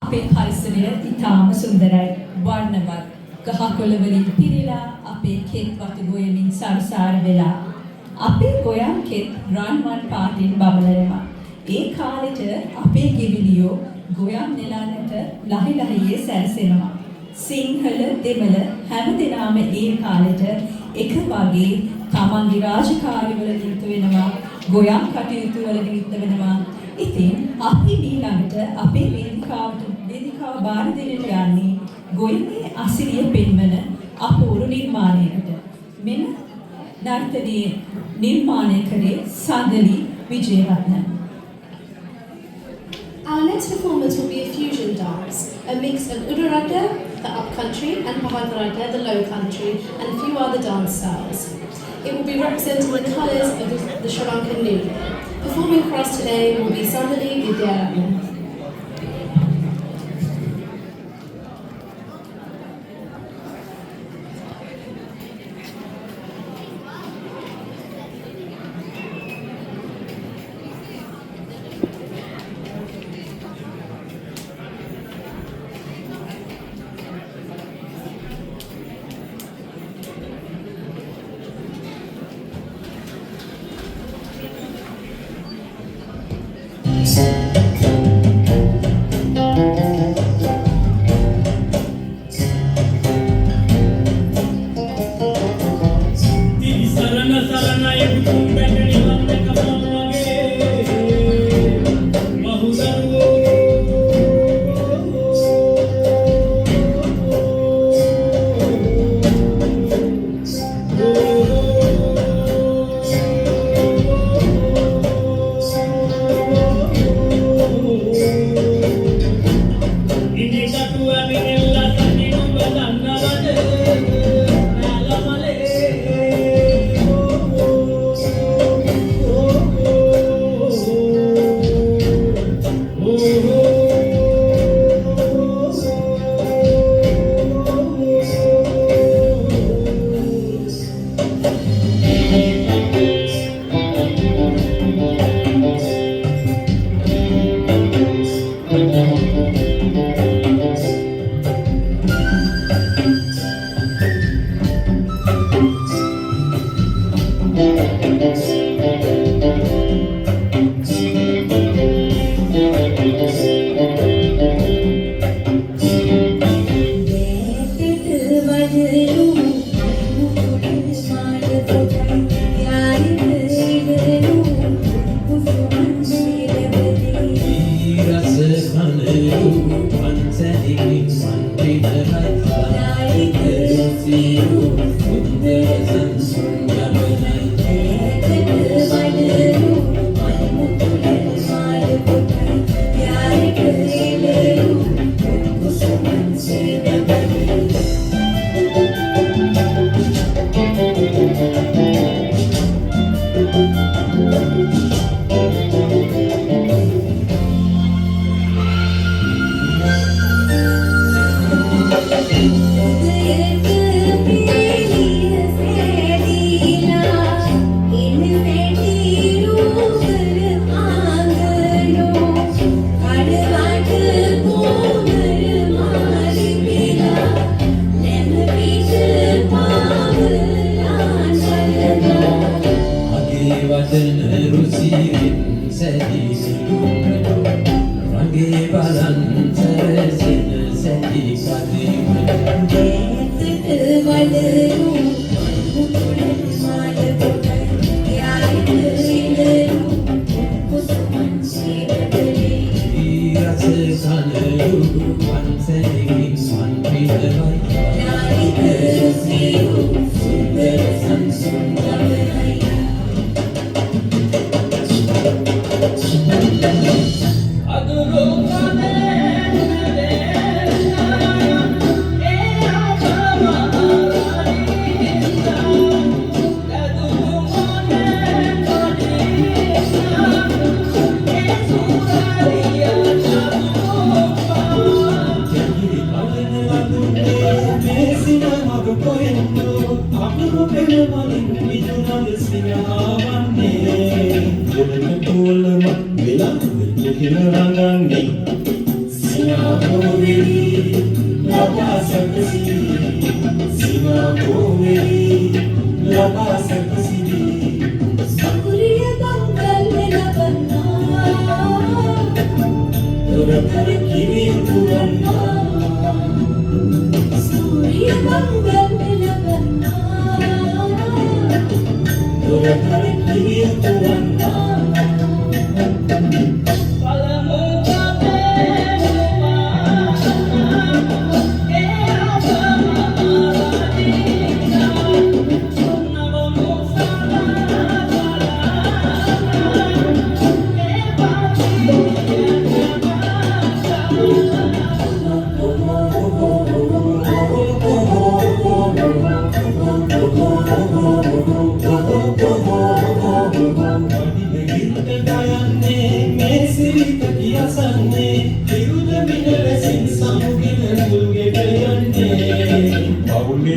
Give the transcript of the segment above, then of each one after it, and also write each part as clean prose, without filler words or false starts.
අපේ පරිසරය ඉතාම සුන්දරයි. වර්ණවත් ගහකොළ වලින් පිරීලා අපේ කෙත් වතු ගොයමින් සරසාර වෙලා අපේ ගොයම් කෙත් රන්වන් පාටින් බබලනවා. ඒ කාලෙට අපේ ගෙවිලියෝ ගොයම් නෙලන්නට ලහි ලහියේ සැරසෙනවා. සිංහල දෙමළ හැමදෙනාම ඒ කාලෙට එක වගේ තමන්ගේ රාජකාරිවල නිරත වෙනවා. ගොයම් කටයුතු වල නිරත වෙනවා. ඉතින් අපි ඊළඟට අපේ වේදිකාව බාර දෙන්නට යන්නේ ගොයමේ අසිරිය පෙන්වන අපූර්ව නිර්මාණයකට. මෙන්න නර්තනයේ නිර්මාණය කළේ සඳලි Wijeratne. Our next performance will be a fusion dance, a mix of Udaratta, the upcountry, and Pahadaratta, the low country, and a few other dance styles. It will be representing the colours of the Sri Lankan New Year. Performing for us today will be Sandali Vidyaratna. We'll වෙවි ලබා සැපසිරි සිනාකෝ වෙවි ලබා සැපසිරි සුරිය මංගල්‍ය ලබන්නා දොරකඩ කිරිය පුරන්නා සුරිය මංගල්‍ය ලබන්නා දොරකඩ කිරිය පුරන්නා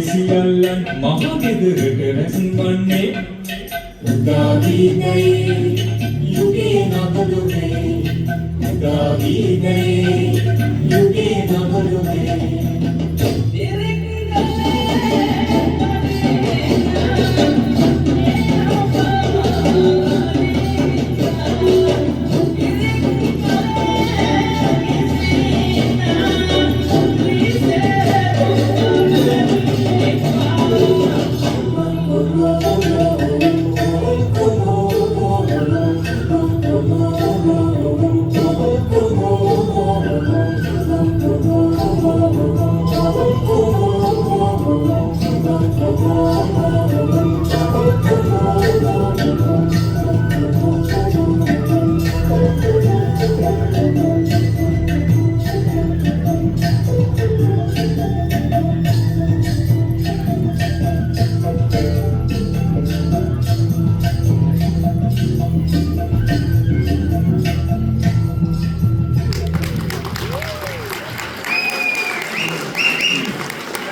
සියල්ලන් මහගෙදරට රැස්වන්නේ උදාවීදයි යුගේ නගලුනේ උදාවීදයි